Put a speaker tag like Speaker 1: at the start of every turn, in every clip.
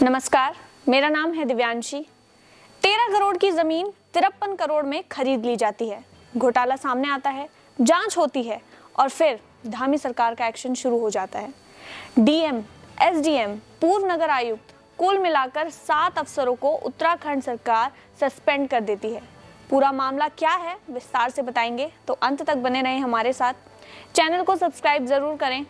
Speaker 1: नमस्कार, मेरा नाम है दिव्यांशी। 13 करोड़ की जमीन 53 करोड़ में खरीद ली जाती है। घोटाला सामने आता है, जांच होती है और फिर धामी सरकार का एक्शन शुरू हो जाता है। डीएम, एसडीएम, पूर्व नगर आयुक्त, कुल मिलाकर 7 अफसरों को उत्तराखंड सरकार सस्पेंड कर देती है। पूरा मामला क्या है विस्तार से बताएंगे, तो अंत तक बने रहें हमारे साथ। चैनल को सब्सक्राइब जरूर करें।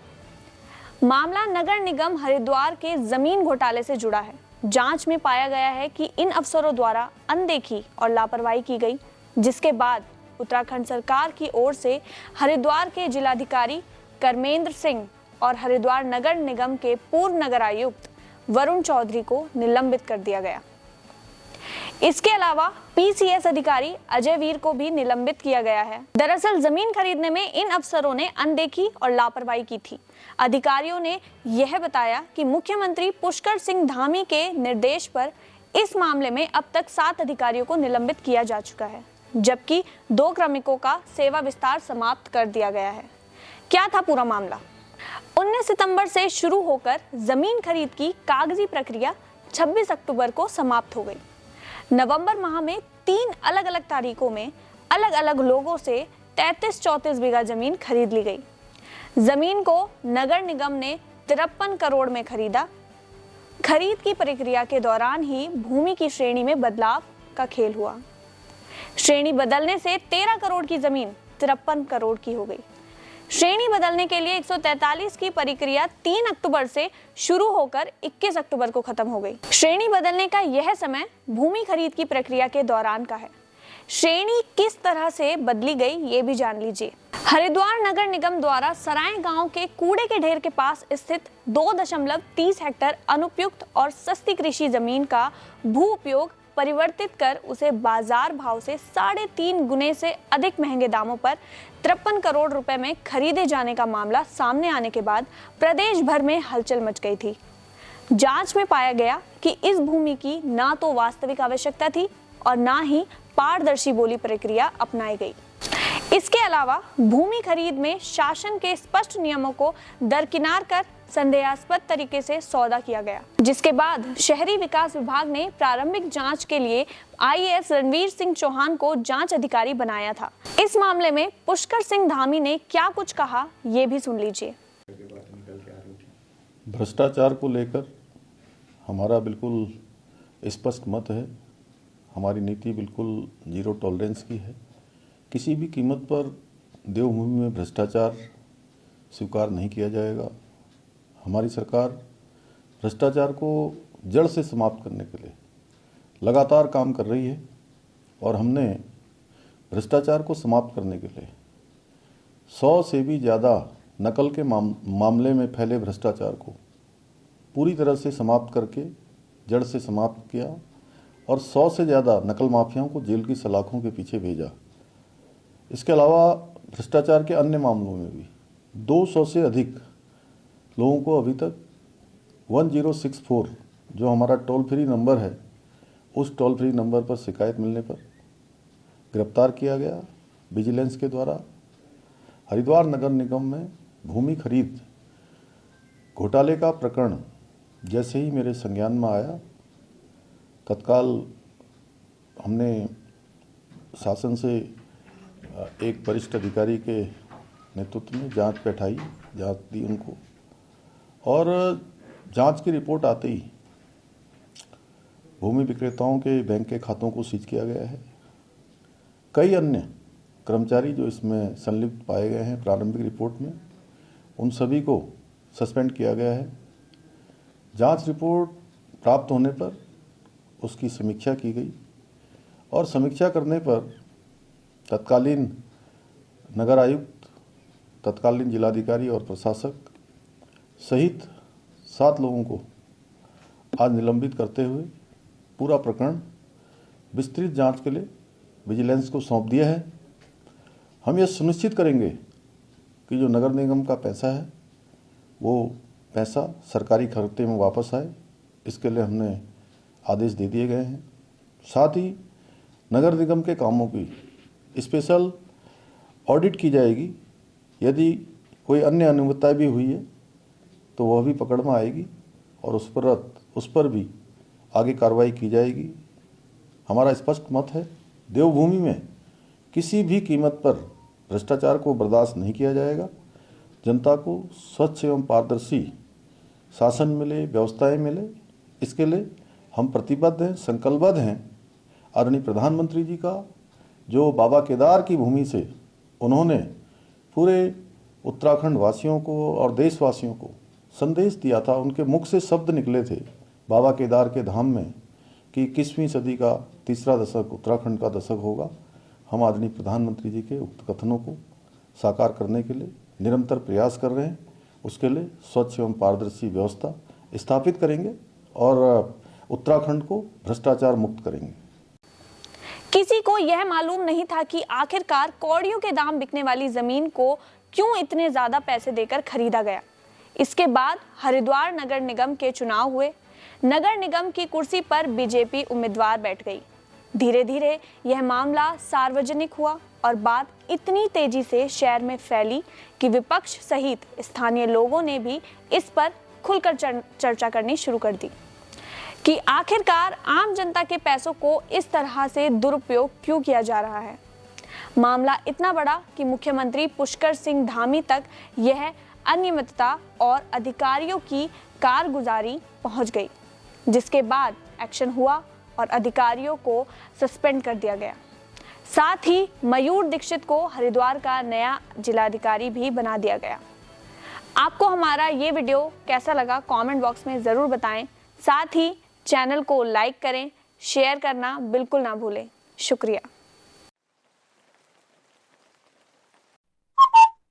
Speaker 1: मामला नगर निगम हरिद्वार के जमीन घोटाले से जुड़ा है। जांच में पाया गया है कि इन अफसरों द्वारा अनदेखी और लापरवाही की गई, जिसके बाद उत्तराखंड सरकार की ओर से हरिद्वार के जिलाधिकारी कर्मेंद्र सिंह और हरिद्वार नगर निगम के पूर्व नगर आयुक्त वरुण चौधरी को निलंबित कर दिया गया। इसके अलावा पीसीएस अधिकारी अजय वीर को भी निलंबित किया गया है। दरअसल जमीन खरीदने में इन अफसरों ने अनदेखी और लापरवाही की थी। अधिकारियों ने यह बताया कि मुख्यमंत्री पुष्कर सिंह धामी के निर्देश पर इस मामले में अब तक 7 अधिकारियों को निलंबित किया जा चुका है, जबकि 2 क्रमिकों का सेवा विस्तार समाप्त कर दिया गया है। क्या था पूरा मामला? 19 सितंबर से शुरू होकर जमीन खरीद की कागजी प्रक्रिया 26 अक्टूबर को समाप्त हो गई। नवंबर माह में 3 अलग अलग तारीखों में अलग अलग लोगों से 33-34 बीघा जमीन खरीद ली गई। जमीन को नगर निगम ने 53 करोड़ में खरीदा। खरीद की प्रक्रिया के दौरान ही भूमि की श्रेणी में बदलाव का खेल हुआ। श्रेणी बदलने से 13 करोड़ की जमीन 53 करोड़ की हो गई। श्रेणी बदलने के लिए 143 की प्रक्रिया 3 अक्टूबर से शुरू होकर 21 अक्टूबर को खत्म हो गई। श्रेणी बदलने का यह समय भूमि खरीद की प्रक्रिया के दौरान का है। श्रेणी किस तरह से बदली गई ये भी जान लीजिए। हरिद्वार नगर निगम द्वारा सराय गांव के कूड़े के ढेर के पास स्थित 2.30 हेक्टेयर अनुपयुक्त और सस्ती कृषि जमीन का भू उपयोग परिवर्तित कर उसे बाजार भाव से 3.5 गुने से अधिक महंगे दामों पर 53 करोड़ रुपए में खरीदे जाने का मामला सामने आने के बाद प्रदेश भर में हलचल मच गई थी। जांच में पाया गया कि इस भूमि की ना तो वास्तविक आवश्यकता थी और ना ही पारदर्शी बोली प्रक्रिया अपनाई गई। इसके अलावा भूमि खरीद में शासन के स्पष्ट नियमों को दरकिनार कर संदेहास्पद तरीके से सौदा किया गया, जिसके बाद शहरी विकास विभाग ने प्रारंभिक जांच के लिए आईएएस रणवीर सिंह चौहान को जांच अधिकारी बनाया था। इस मामले में पुष्कर सिंह धामी ने क्या कुछ कहा, ये भी सुन लीजिए।
Speaker 2: भ्रष्टाचार को लेकर हमारा बिल्कुल स्पष्ट मत है। हमारी नीति बिल्कुल जीरो टॉलरेंस की है। किसी भी कीमत पर देवभूमि में भ्रष्टाचार स्वीकार नहीं किया जाएगा। हमारी सरकार भ्रष्टाचार को जड़ से समाप्त करने के लिए लगातार काम कर रही है और हमने भ्रष्टाचार को समाप्त करने के लिए 100 से भी ज़्यादा नकल के मामले में फैले भ्रष्टाचार को पूरी तरह से समाप्त करके जड़ से समाप्त किया और 100 से ज़्यादा नकल माफियाओं को जेल की सलाखों के पीछे भेजा। इसके अलावा भ्रष्टाचार के अन्य मामलों में भी 200 से अधिक लोगों को अभी तक 1064 जो हमारा टोल फ्री नंबर है, उस टोल फ्री नंबर पर शिकायत मिलने पर गिरफ्तार किया गया विजिलेंस के द्वारा। हरिद्वार नगर निगम में भूमि खरीद घोटाले का प्रकरण जैसे ही मेरे संज्ञान में आया, तत्काल हमने शासन से एक वरिष्ठ अधिकारी के नेतृत्व में जांच बैठाई, जांच दी उनको और जांच की रिपोर्ट आते ही भूमि विक्रेताओं के बैंक के खातों को सीज किया गया है। कई अन्य कर्मचारी जो इसमें संलिप्त पाए गए हैं प्रारंभिक रिपोर्ट में, उन सभी को सस्पेंड किया गया है। जांच रिपोर्ट प्राप्त होने पर उसकी समीक्षा की गई और समीक्षा करने पर तत्कालीन नगर आयुक्त, तत्कालीन जिलाधिकारी और प्रशासक सहित 7 लोगों को आज निलंबित करते हुए पूरा प्रकरण विस्तृत जांच के लिए विजिलेंस को सौंप दिया है। हम यह सुनिश्चित करेंगे कि जो नगर निगम का पैसा है वो पैसा सरकारी खाते में वापस आए। इसके लिए हमने आदेश दे दिए गए हैं। साथ ही नगर निगम के कामों की स्पेशल ऑडिट की जाएगी। यदि कोई अन्य अनियमितता भी हुई है तो वह भी पकड़ में आएगी और उस पर उस पर भी आगे कार्रवाई की जाएगी। हमारा स्पष्ट मत है, देवभूमि में किसी भी कीमत पर भ्रष्टाचार को बर्दाश्त नहीं किया जाएगा। जनता को स्वच्छ एवं पारदर्शी शासन मिले, व्यवस्थाएं मिले, इसके लिए हम प्रतिबद्ध हैं, संकल्पबद्ध हैं। आदरणीय प्रधानमंत्री जी का जो बाबा केदार की भूमि से उन्होंने पूरे उत्तराखंड वासियों को और देशवासियों को संदेश दिया था, उनके मुख से शब्द निकले थे बाबा केदार के धाम में कि 21वीं सदी का तीसरा दशक उत्तराखंड का दशक होगा। हम आदरणीय प्रधानमंत्री जी के उक्त कथनों को साकार करने के लिए निरंतर प्रयास कर रहे हैं। उसके लिए स्वच्छ एवं पारदर्शी व्यवस्था स्थापित करेंगे और उत्तराखंड को भ्रष्टाचार मुक्त करेंगे।
Speaker 1: किसी को यह मालूम नहीं था कि आखिरकार कौड़ियों के दाम बिकने वाली जमीन को क्यों इतने ज्यादा पैसे देकर खरीदा गया। इसके बाद हरिद्वार नगर निगम के चुनाव हुए। नगर निगम की कुर्सी पर बीजेपी उम्मीदवार बैठ गई। धीरे धीरे यह मामला सार्वजनिक हुआ और बात इतनी तेजी से शहर में फैली कि विपक्ष सहित स्थानीय लोगों ने भी इस पर खुलकर चर्चा करनी शुरू कर दी कि आखिरकार आम जनता के पैसों को इस तरह से दुरुपयोग क्यों किया जा रहा है। मामला इतना बड़ा कि मुख्यमंत्री पुष्कर सिंह धामी तक यह अनियमितता और अधिकारियों की कारगुजारी पहुंच गई, जिसके बाद एक्शन हुआ और अधिकारियों को सस्पेंड कर दिया गया। साथ ही मयूर दीक्षित को हरिद्वार का नया जिलाधिकारी भी बना दिया गया। आपको हमारा ये वीडियो कैसा लगा कमेंट बॉक्स में ज़रूर बताएं। साथ ही चैनल को लाइक करें, शेयर करना बिल्कुल ना भूलें। शुक्रिया।